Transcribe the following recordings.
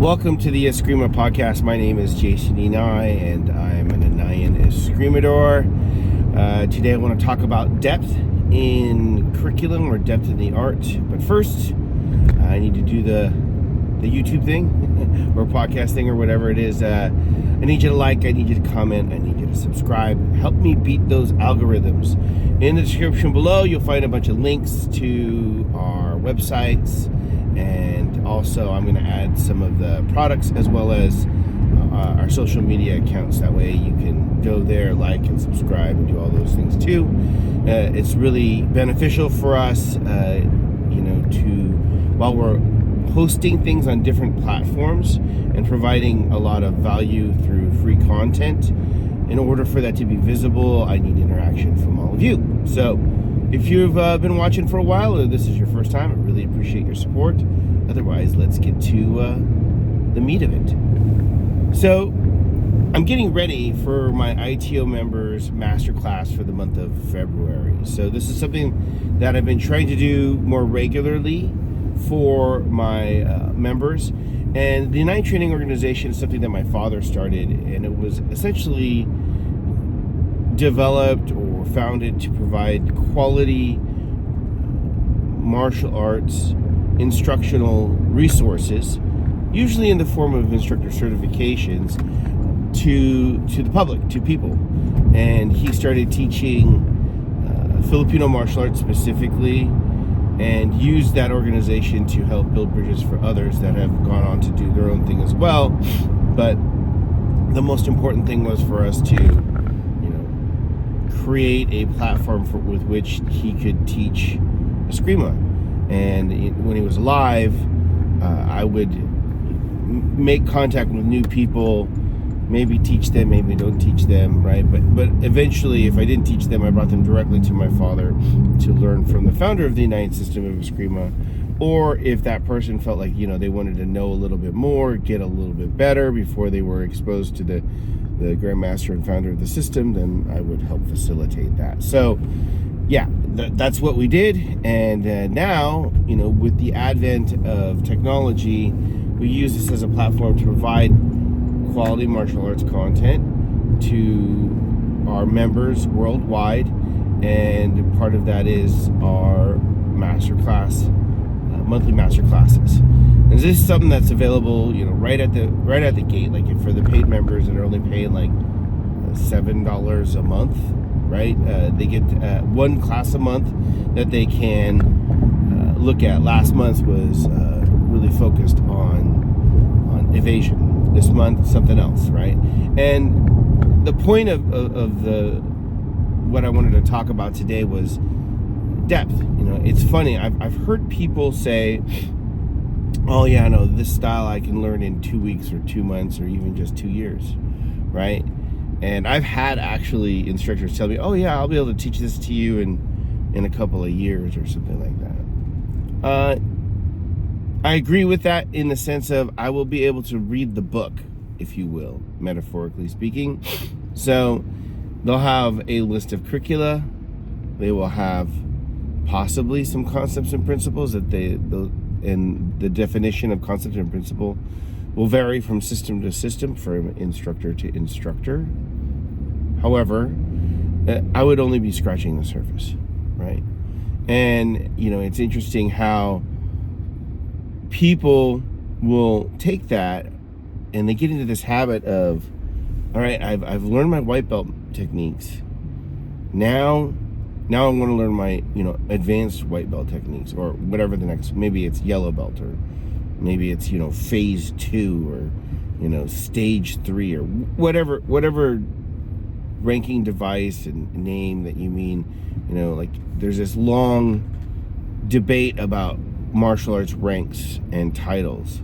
Welcome to the Eskrima podcast. My name is Jason Enai, and I'm an Anayan Eskrimador. Today I want to talk about depth in curriculum or depth in the art. But first, I need to do the YouTube thing or podcast thing or whatever it is. I need you to like, I need you to comment, I need you to subscribe. Help me beat those algorithms. In the description below, you'll find a bunch of links to our websites, and also I'm going to add some of the products as well as our social media accounts. That way you can go there, like and subscribe and do all those things too. It's really beneficial for us, while we're hosting things on different platforms and providing a lot of value through free content. In order for that to be visible, I need interaction from all of you. So if you've been watching for a while or this is your first time, I really appreciate your support. Otherwise, let's get to the meat of it. So I'm getting ready for my ITO members masterclass for the month of February. So this is something that I've been trying to do more regularly for my members. And the United Training Organization is something that my father started, and it was essentially developed or founded to provide quality martial arts instructional resources, usually in the form of instructor certifications, to the public, to people. And he started teaching Filipino martial arts specifically, and used that organization to help build bridges for others that have gone on to do their own thing as well. But the most important thing was for us to, create a platform with which he could teach Eskrima. And when he was alive, I would make contact with new people, maybe teach them, maybe don't teach them, right? But eventually, if I didn't teach them, I brought them directly to my father to learn from the founder of the United System of Eskrima. Or if that person felt like, they wanted to know a little bit more, get a little bit better before they were exposed to the grandmaster and founder of the system, then I would help facilitate that. So yeah, that's what we did. And now, with the advent of technology, we use this as a platform to provide quality martial arts content to our members worldwide, and part of that is our masterclass, monthly master classes. And this is something that's available, right at the gate. Like for the paid members that are only paying like $7 a month, right? They get one class a month that they can look at. Last month was really focused on evasion. This month, something else, right? And the point of what I wanted to talk about today was depth. It's funny. I've heard people say, "Oh yeah, no, this style I can learn in 2 weeks or 2 months or even just 2 years," right? And I've had actually instructors tell me, "Oh yeah, I'll be able to teach this to you in a couple of years or something like that." I agree with that in the sense of I will be able to read the book, if you will, metaphorically speaking. So they'll have a list of curricula. They will have possibly some concepts and principles and the definition of concept and principle will vary from system to system, from instructor to instructor. However, I would only be scratching the surface, right? And, it's interesting how people will take that and they get into this habit of, all right, I've learned my white belt techniques. Now I want to learn my, advanced white belt techniques, or whatever the next, maybe it's yellow belt, or maybe it's, phase 2, or, stage 3, or whatever ranking device and name that you mean. Like there's this long debate about martial arts ranks and titles.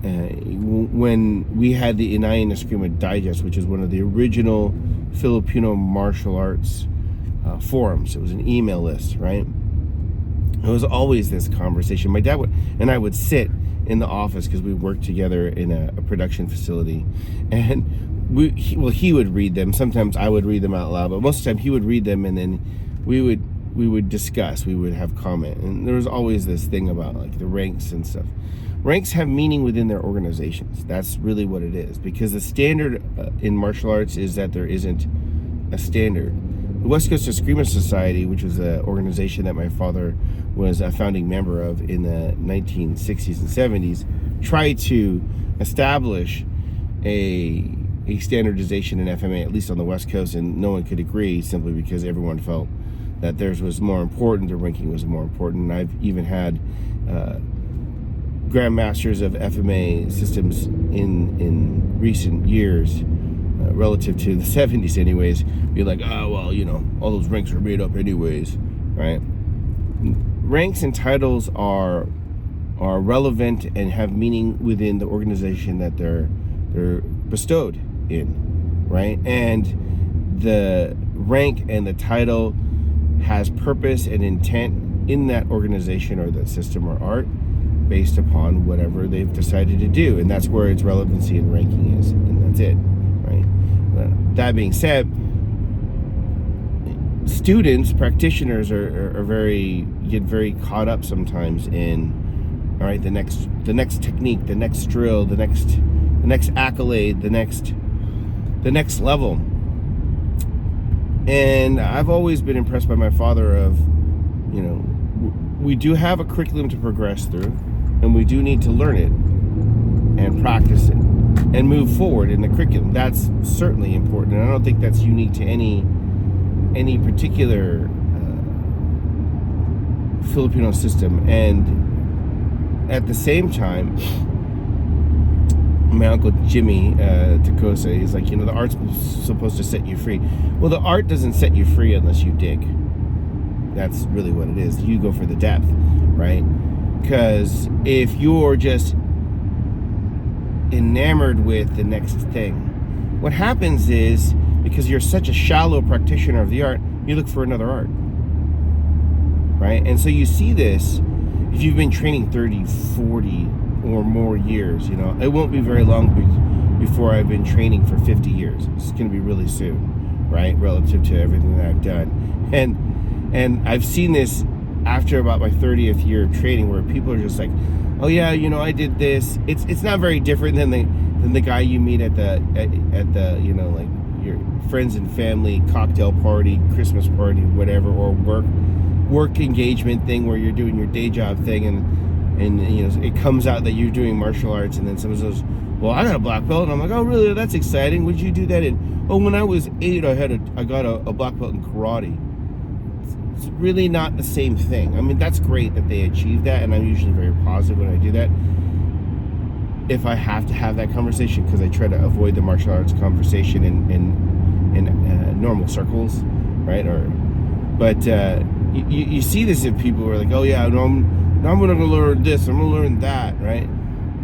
When we had the Anayan Eskrima Digest, which is one of the original Filipino martial arts forums, it was an email list, right? It was always this conversation. My dad and I would sit in the office because we worked together in a production facility, and he would read them. Sometimes I would read them out loud, but most of the time he would read them, and then we would discuss, we would have comment, and there was always this thing about like the ranks and stuff. ranks have meaning within their organizations. That's really what it is, because the standard in martial arts is that there isn't a standard. The West Coast Eskrima Society, which was an organization that my father was a founding member of in the 1960s and 70s, tried to establish a standardization in FMA, at least on the West Coast, and no one could agree, simply because everyone felt that theirs was more important, their ranking was more important. And I've even had grandmasters of FMA systems in recent years, relative to the 70s anyways, be like, oh, well, you know, all those ranks are made up anyways, right? Ranks and titles are relevant and have meaning within the organization that they're bestowed in, right? And the rank and the title has purpose and intent in that organization or that system or art, based upon whatever they've decided to do, and that's where its relevancy and ranking is, and that's it, right? That being said, students, practitioners get very caught up sometimes in, all right, the next technique, the next drill, the next accolade, the next level. And I've always been impressed by my father of, you know, we do have a curriculum to progress through, and we do need to learn it and practice it and move forward in the curriculum. That's certainly important, and I don't think that's unique to any particular Filipino system. And at the same time, my uncle Jimmy Tacosa, he's like, you know, the art's supposed to set you free. Well, the art doesn't set you free unless you dig. That's really what it is. You go for the depth, right? Because if you're just enamored with the next thing, what happens is, because you're such a shallow practitioner of the art, you look for another art, right? And so you see this, if you've been training 30, 40 or more years, you know, it won't be very long before I've been training for 50 years. It's going to be really soon, right? Relative to everything that I've done. And I've seen this after about my 30th year of training, where people are just like, oh yeah, you know, I did this. It's not very different than the guy you meet at the you know, like your friends and family cocktail party, Christmas party, whatever, or work engagement thing where you're doing your day job thing, and you know, it comes out that you're doing martial arts, and then someone says, well, I got a black belt, and I'm like, oh really, that's exciting. What did you do that in? Oh, when I was 8, I got a black belt in karate. It's really not the same thing. I mean, that's great that they achieve that, and I'm usually very positive when I do that, if I have to have that conversation, because I try to avoid the martial arts conversation in normal circles, right? But you see this if people are like, oh yeah, no, I'm going to learn this, I'm going to learn that, right?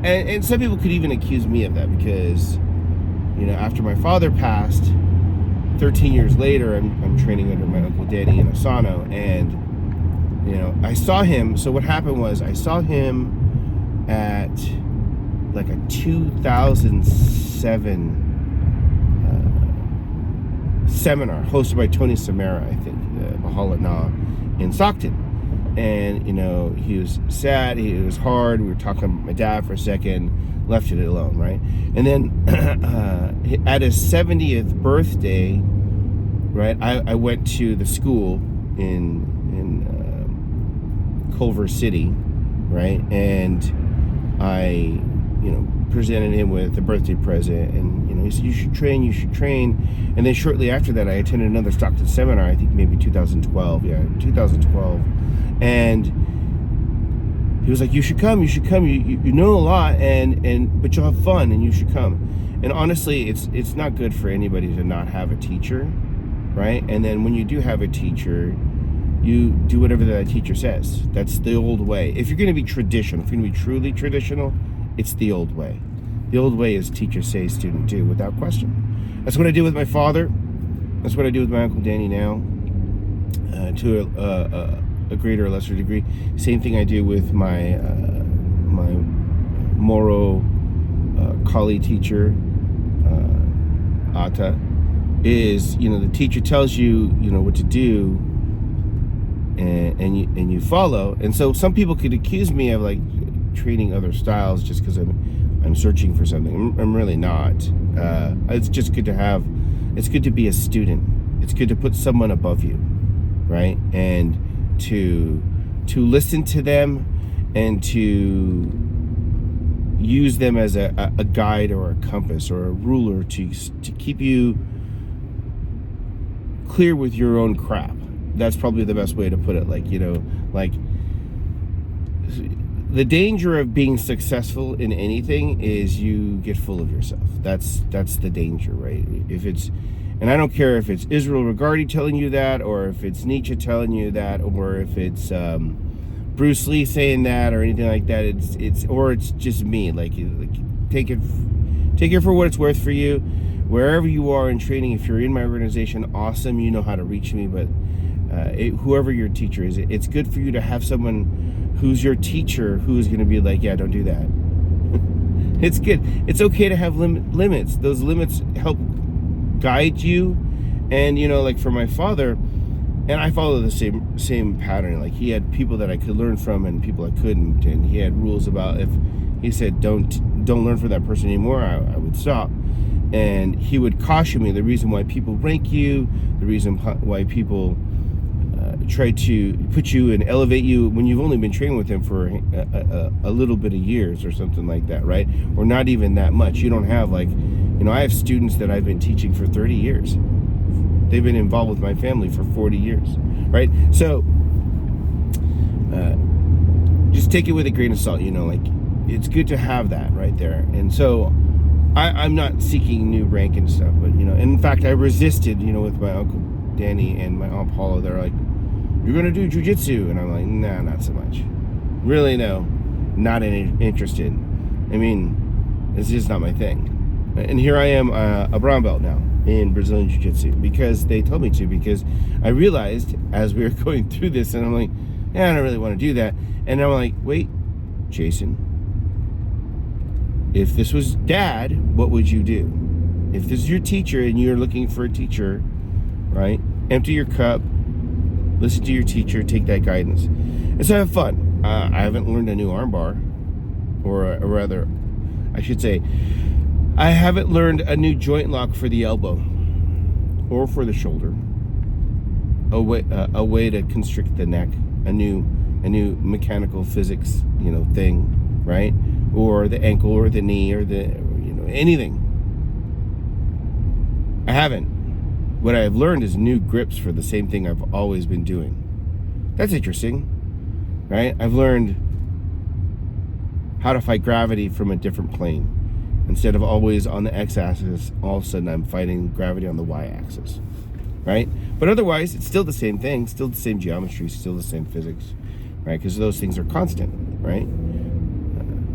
And some people could even accuse me of that, because, you know, after my father passed, 13 years later, I'm training under my Uncle Danny in Asano, and, you know, I saw him. So what happened was, I saw him at like a 2007 seminar hosted by Tony Samara, I think, Bahala Na, in Stockton. And, you know, he was sad, it was hard, we were talking about my dad for a second, left it alone, right? And then at his 70th birthday, right, I went to the school in Culver City, right? And I, you know, presented him with a birthday present, and, you know, he said, you should train. And then shortly after that, I attended another Stockton seminar, I think maybe 2012, and he was like, you should come, you know a lot, but you'll have fun, and you should come. And honestly, it's not good for anybody to not have a teacher, right? And then when you do have a teacher, you do whatever that teacher says. That's the old way. If you're going to be traditional, if you're going to be truly traditional, it's the old way. The old way is teacher say, student do, without question. That's what I do with my father. That's what I do with my Uncle Danny now, to a greater or lesser degree. Same thing I do with my my Moro Kali teacher, Ata, is, you know, the teacher tells you, you know, what to do, and you follow. And so some people could accuse me of like training other styles just because I'm searching for something. I'm really not. It's just good to have. It's good to be a student. It's good to put someone above you, right? And to listen to them and to use them as a guide or a compass or a ruler to keep you clear with your own crap. That's probably the best way to put it. Like, the danger of being successful in anything is you get full of yourself. That's the danger, right? And I don't care if it's Israel Regardie telling you that, or if it's Nietzsche telling you that, or if it's Bruce Lee saying that, or anything like that. It's just me. Like take it for what it's worth for you. Wherever you are in training, if you're in my organization, awesome. You know how to reach me, but whoever your teacher is, it's good for you to have someone who's your teacher who's going to be like, yeah, don't do that. It's good. It's okay to have limits. Those limits help guide you. And like for my father, and I follow the same pattern. Like he had people that I could learn from and people I couldn't, and he had rules about if he said don't learn from that person anymore, I would stop. And he would caution me. The reason why people rank you, the reason why people try to put you and elevate you when you've only been training with them for a little bit of years or something like that, right? Or not even that much. You don't have I have students that I've been teaching for 30 years. They've been involved with my family for 40 years, right? So just take it with a grain of salt, it's good to have that right there. And so I'm not seeking new rank and stuff, but and in fact I resisted, with my Uncle Danny and my Aunt Paula. They're like, you're gonna do jujitsu, and I'm like, nah, not so much. Really, no, not interested. I mean, it's just not my thing. And here I am, a brown belt now in Brazilian Jiu-Jitsu, because they told me to, because I realized as we were going through this, and I'm like, yeah, I don't really want to do that. And I'm like, wait, Jason, if this was Dad, what would you do? If this is your teacher and you're looking for a teacher, right? Empty your cup, listen to your teacher, take that guidance. And so have fun. I haven't learned a new armbar, or rather, I should say, I haven't learned a new joint lock for the elbow or for the shoulder. A way to constrict the neck, a new mechanical physics, thing, right? Or the ankle or the knee or the anything. I haven't. What I have learned is new grips for the same thing I've always been doing. That's interesting, right? I've learned how to fight gravity from a different plane. Instead of always on the x-axis, all of a sudden I'm fighting gravity on the y-axis, right? But otherwise, it's still the same thing, still the same geometry, still the same physics, right? Because those things are constant, right?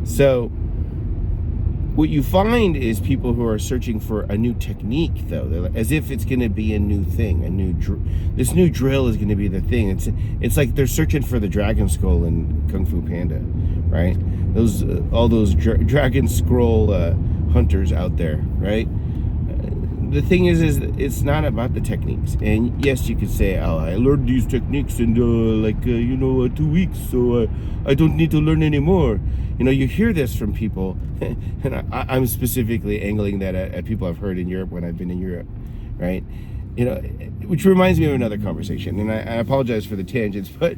So what you find is people who are searching for a new technique, though, like, as if it's going to be a new thing, this new drill is going to be the thing. It's like they're searching for the dragon skull in Kung Fu Panda, right? All those dragon scroll hunters out there, right? The thing is it's not about the techniques. And yes, you could say, oh, I learned these techniques in 2 weeks, so I don't need to learn anymore. You hear this from people, and I'm specifically angling that at people I've heard in Europe when I've been in Europe, right? Which reminds me of another conversation, and I apologize for the tangents, but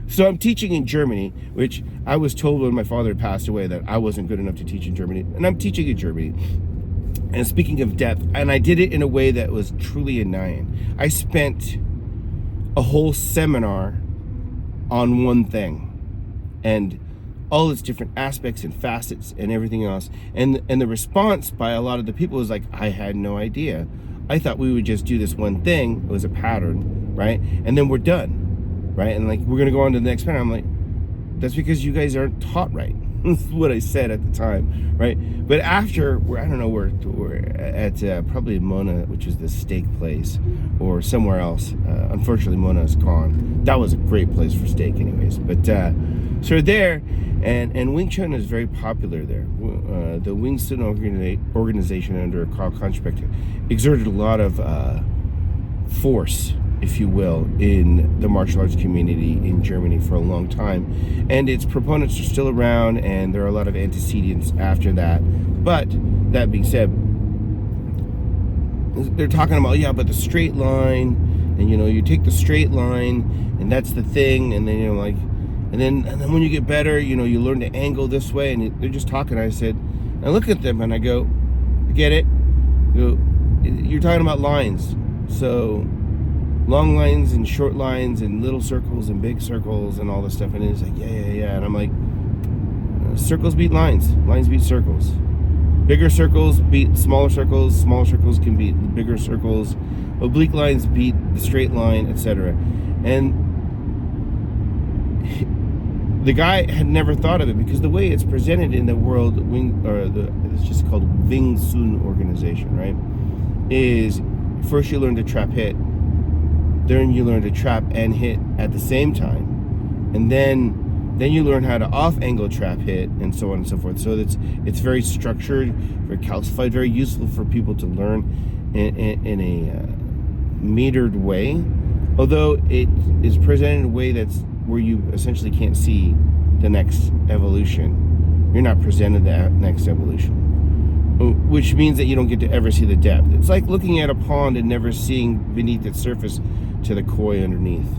so I'm teaching in Germany, which I was told when my father passed away that I wasn't good enough to teach in Germany, and I'm teaching in Germany. And speaking of depth, and I did it in a way that was truly annoying. I spent a whole seminar on one thing, and all its different aspects and facets and everything else. And the response by a lot of the people was like, I had no idea. I thought we would just do this one thing. It was a pattern, right? And then we're done, right? And we're going to go on to the next pattern. I'm like, that's because you guys aren't taught right. That's what I said at the time, right? But after, we're at probably Mona, which is the steak place, or somewhere else. Unfortunately, Mona is gone. That was a great place for steak anyways. But so we're there, and Wing Chun is very popular there. The Wing Chun organization under Carl Konchbeck exerted a lot of force if you will, in the martial arts community in Germany for a long time. And its proponents are still around, and there are a lot of antecedents after that. But that being said, they're talking about, yeah, but the straight line, and you take the straight line, and that's the thing, and then and then when you get better, you learn to angle this way, and they're just talking. I look at them and I go, get it? You're talking about lines, so long lines and short lines and little circles and big circles and all this stuff. And it's like, yeah. And I'm like, circles beat lines. Lines beat circles. Bigger circles beat smaller circles. Smaller circles can beat bigger circles. Oblique lines beat the straight line, etc. And the guy had never thought of it, because the way it's presented in the world it's just called Wing Chun organization, right? Is first you learn to trap hit, then you learn to trap and hit at the same time, and then you learn how to off-angle trap hit, and so on and so forth. So it's very structured, very calcified, very useful for people to learn in a metered way. Although it is presented in a way where you essentially can't see the next evolution. You're not presented the next evolution, which means that you don't get to ever see the depth. It's like looking at a pond and never seeing beneath its surface to the koi underneath.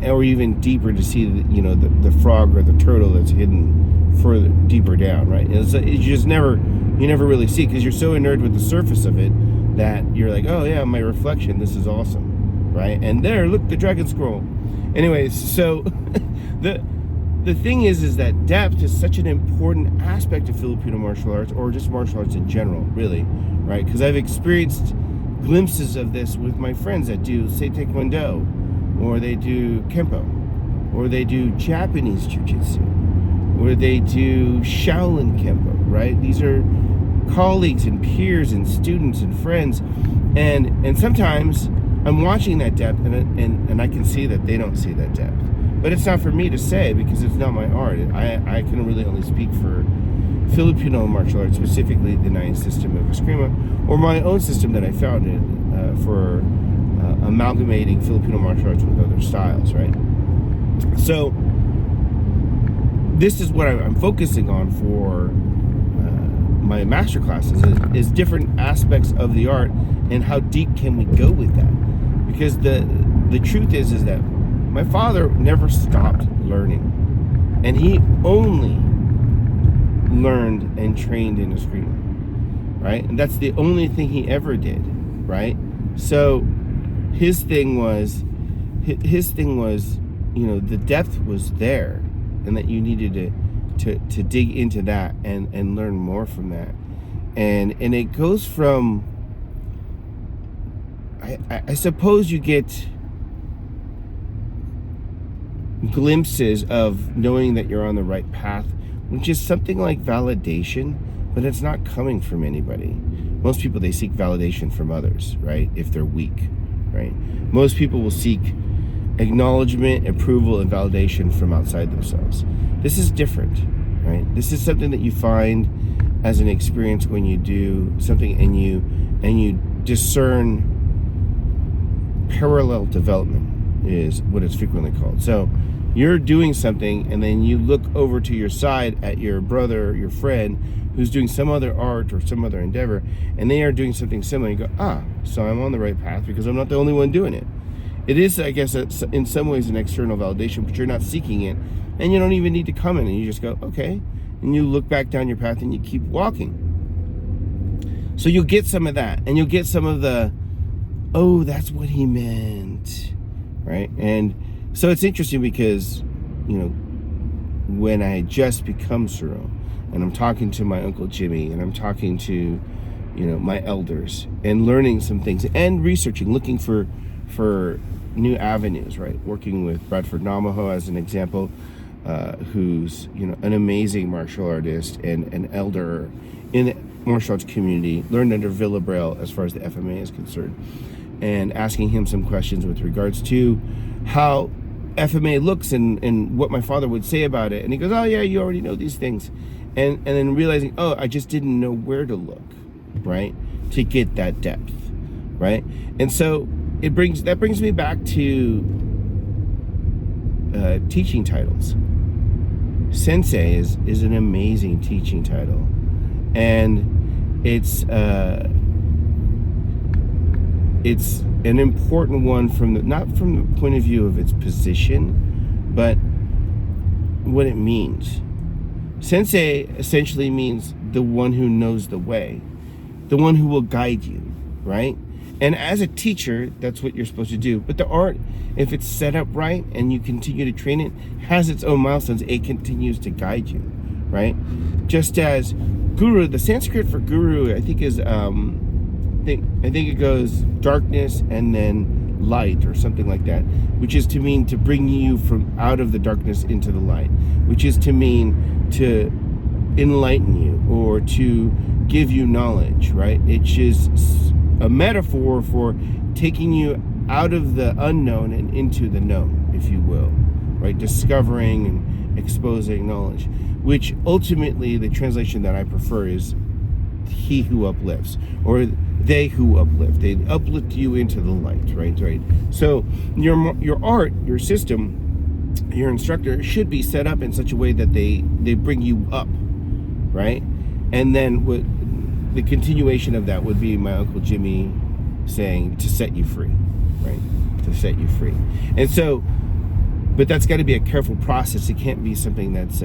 Or even deeper to see the frog or the turtle that's hidden further deeper down, right? You never really see, because you're so enamored with the surface of it that you're like, oh yeah, my reflection, this is awesome, right? And there, look, the dragon scroll. Anyways, so the thing is that depth is such an important aspect of Filipino martial arts, or just martial arts in general, really, right? Because I've experienced glimpses of this with my friends that do, say, Taekwondo, or they do Kempo, or they do Japanese Jiu-Jitsu, or they do Shaolin Kempo, right? These are colleagues and peers and students and friends, and sometimes I'm watching that depth, and I can see that they don't see that depth. But it's not for me to say, because it's not my art. I can really only speak for Filipino martial arts, specifically the 9 system of Eskrima, or my own system that I founded for amalgamating Filipino martial arts with other styles, right? So this is what I'm focusing on for my master classes, is different aspects of the art, and how deep can we go with that? Because the truth is that my father never stopped learning, and he only learned and trained in Eskrima, right? And that's the only thing he ever did, right? So his thing was, the depth was there, and that you needed to dig into that and learn more from that. And it goes from, I suppose you get glimpses of knowing that you're on the right path, which is something like validation, but it's not coming from anybody. Most people, they seek validation from others, right? If they're weak, right? Most people will seek acknowledgement, approval, and validation from outside themselves. This is different, right? This is something that you find as an experience when you do something and you discern parallel development, is what it's frequently called. So you're doing something, and then you look over to your side at your brother, your friend, who's doing some other art or some other endeavor, and they are doing something similar. You go, so I'm on the right path, because I'm not the only one doing it. It is, I guess, in some ways an external validation, but you're not seeking it, and you don't even need to come in, and you just go, okay, and you look back down your path and you keep walking. So you'll get some of that, and you'll get some of the, oh, that's what he meant, right? And so it's interesting, because when I had just become Suro, and I'm talking to my Uncle Jimmy, and I'm talking to my elders, and learning some things, and researching, looking for new avenues, right? Working with Bradford Namaho as an example, who's an amazing martial artist and an elder in the martial arts community, learned under Villabrail as far as the FMA is concerned, and asking him some questions with regards to how FMA looks and what my father would say about it. And he goes, oh yeah, you already know these things. And then realizing, oh, I just didn't know where to look, right, to get that depth, right? And so that brings me back to teaching titles. Sensei is an amazing teaching title, and it's an important one not from the point of view of its position, but what it means. Sensei essentially means the one who knows the way, the one who will guide you, right? And as a teacher, that's what you're supposed to do. But the art, if it's set up right and you continue to train it, has its own milestones. It continues to guide you, right? Just as guru, the Sanskrit for guru, I think is, I think it goes darkness and then light or something like that, which is to mean to bring you from out of the darkness into the light, which is to mean to enlighten you or to give you knowledge, right? It's just a metaphor for taking you out of the unknown and into the known, if you will, right? Discovering and exposing knowledge, which ultimately the translation that I prefer is he who uplifts, or they who uplift. They uplift you into the light, right? So your art, your system, your instructor should be set up in such a way that they bring you up, right? And then the continuation of that would be my Uncle Jimmy saying, to set you free, right? To set you free. And so, but that's got to be a careful process. It can't be something that's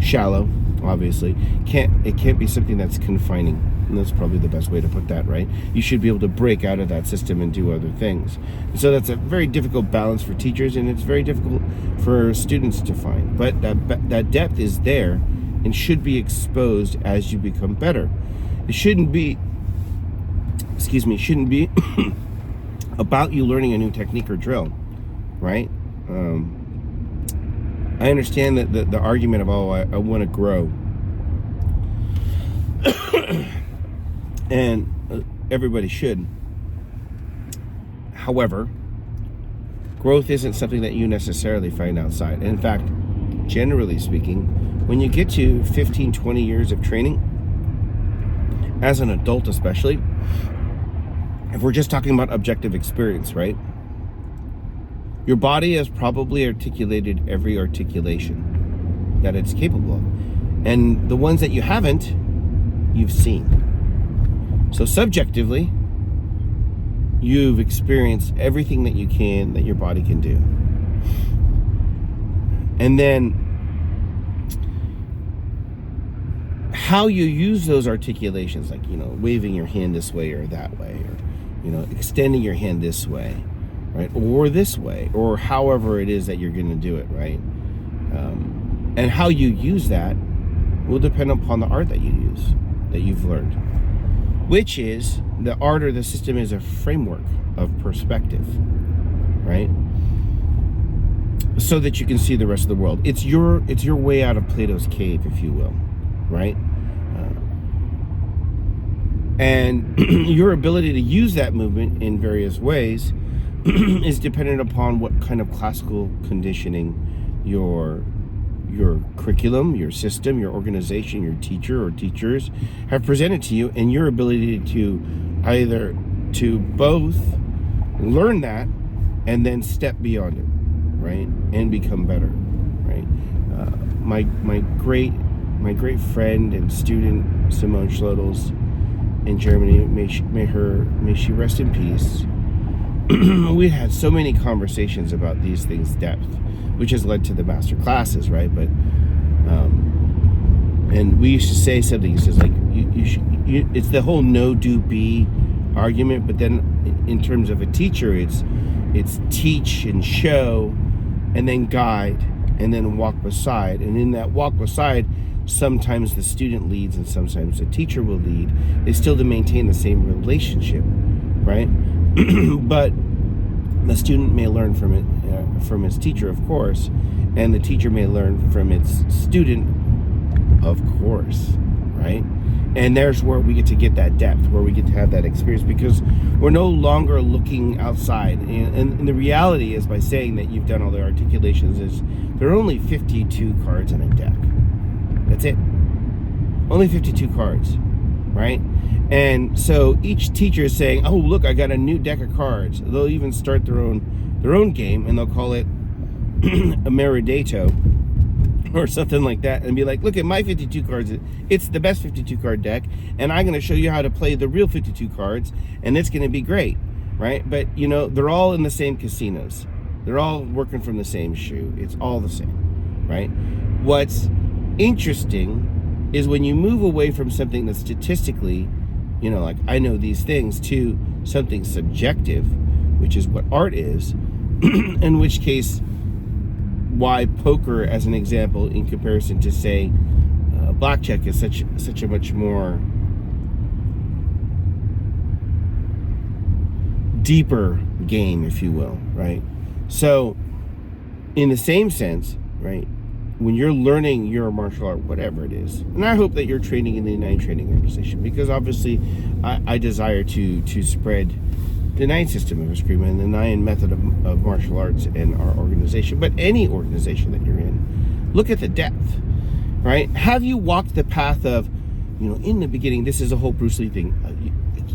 shallow, obviously. It can't be something that's confining. And that's probably the best way to put that, right? You should be able to break out of that system and do other things. And so that's a very difficult balance for teachers, and it's very difficult for students to find. But that depth is there and should be exposed as you become better. It shouldn't be about you learning a new technique or drill, right? I understand that the argument of, I want to grow. And everybody should. However, growth isn't something that you necessarily find outside. And in fact, generally speaking, when you get to 15, 20 years of training, as an adult especially, if we're just talking about objective experience, right? Your body has probably articulated every articulation that it's capable of. And the ones that you haven't, you've seen. So subjectively, you've experienced everything that you can, that your body can do. And then how you use those articulations, like, waving your hand this way or that way, or, extending your hand this way, right? Or this way, or however it is that you're going to do it, right? And how you use that will depend upon the art that you use, that you've learned. Which is, the art or the system is a framework of perspective, right? So that you can see the rest of the world. It's your way out of Plato's cave, if you will, right? And your ability to use that movement in various ways is dependent upon what kind of classical conditioning your curriculum, your system, your organization, your teacher or teachers have presented to you, and your ability to both learn that and then step beyond it, right, and become better, right? My great friend and student Simone Schlotels in Germany, may she rest in peace. We had so many conversations about these things depth, which has led to the master classes, right? But and we used to say something. He says, like, it's the whole know, do, be argument. But then in terms of a teacher, it's teach and show, and then guide, and then walk beside. And in that walk beside, sometimes the student leads and sometimes the teacher will lead. They still to maintain the same relationship, right? But the student may learn from it, from his teacher, of course, and the teacher may learn from its student, of course, right? And there's where we get to get that depth, where we get to have that experience, because we're no longer looking outside. And the reality is, by saying that you've done all the articulations, is there are only 52 cards in a deck. That's it. Only 52 cards, right? And so each teacher is saying, oh, look, I got a new deck of cards. They'll even start their own game, and they'll call it a Meridato or something like that, and be like, look at my 52 cards. It's the best 52 card deck, and I'm going to show you how to play the real 52 cards, and it's going to be great, right? But, you know, they're all in the same casinos. They're all working from the same shoe. It's all the same, right? What's interesting is when you move away from something that's statistically, you know, like, I know these things, to something subjective, which is what art is, in which case, why poker, as an example, in comparison to, say, blackjack, is such a much more deeper game, if you will, right? So, in the same sense, right, when you're learning your martial art, whatever it is, and I hope that you're training in the Nine Training Organization, because obviously I desire to spread the Nine system of Eskrima and the Nine method of martial arts in our organization. But any organization that you're in, look at the depth, right? Have you walked the path of, you know, in the beginning, this is a whole Bruce Lee thing.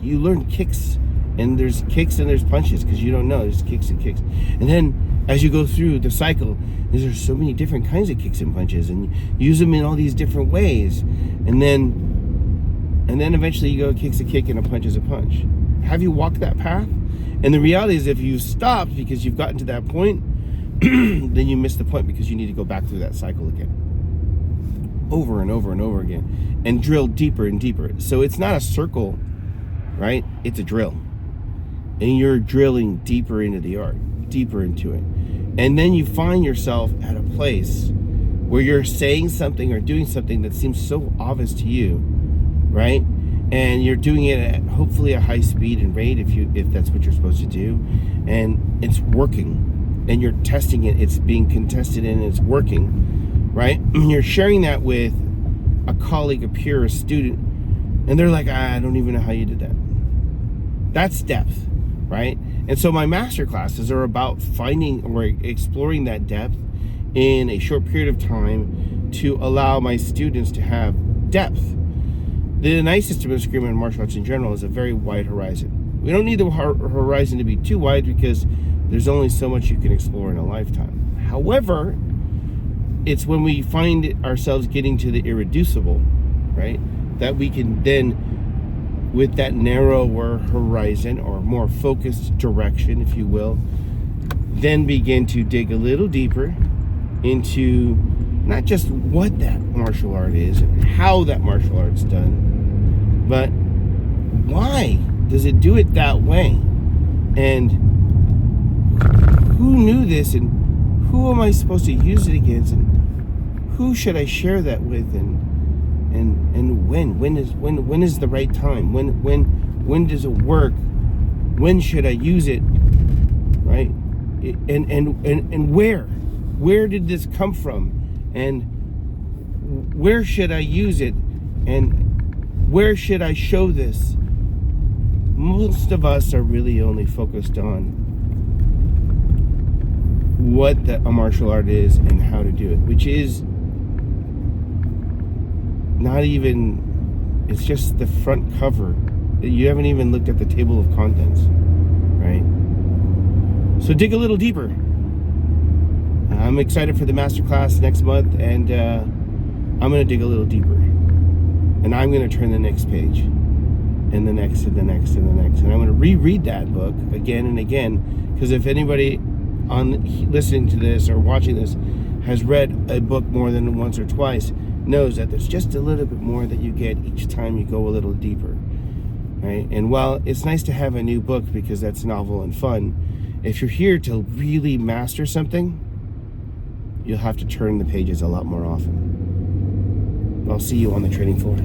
You learn kicks, and there's kicks and there's punches, because you don't know, there's kicks and kicks. And then as you go through the cycle, there's so many different kinds of kicks and punches, and you use them in all these different ways. And then eventually you go, kick's a kick and a punch is a punch. Have you walked that path? And the reality is, if you stopped because you've gotten to that point, then you missed the point, because you need to go back through that cycle again, over and over and over again, and drill deeper and deeper. So it's not a circle, right? It's a drill. And you're drilling deeper into the art, deeper into it. And then you find yourself at a place where you're saying something or doing something that seems so obvious to you, right? And you're doing it at hopefully a high speed and rate, if that's what you're supposed to do, and it's working, and you're testing it, it's being contested, and it's working, right? And you're sharing that with a colleague, a peer, a student, and they're like, I don't even know how you did that. That's depth, right? And so my master classes are about finding or exploring that depth in a short period of time to allow my students to have depth. The nice system of Eskrima and martial arts in general is a very wide horizon. We don't need the horizon to be too wide, because there's only so much you can explore in a lifetime. However, it's when we find ourselves getting to the irreducible, right, that we can then, with that narrower horizon or more focused direction, if you will, then begin to dig a little deeper into not just what that martial art is and how that martial art's done, but why does it do it that way? And who knew this, and who am I supposed to use it against, and who should I share that with, and when is the right time? When does it work? When should I use it? Right? And where did this come from? And where should I use it? And where should I show this? Most of us are really only focused on what a martial art is and how to do it, which is not even, it's just the front cover. You haven't even looked at the table of contents, right? So dig a little deeper. I'm excited for the masterclass next month, and I'm going to dig a little deeper. And I'm going to turn the next page, and the next, and the next, and the next. And I'm going to reread that book again and again, because if anybody listening to this or watching this has read a book more than once or twice, knows that there's just a little bit more that you get each time you go a little deeper, right? And while it's nice to have a new book because that's novel and fun, if you're here to really master something, you'll have to turn the pages a lot more often. I'll see you on the training floor.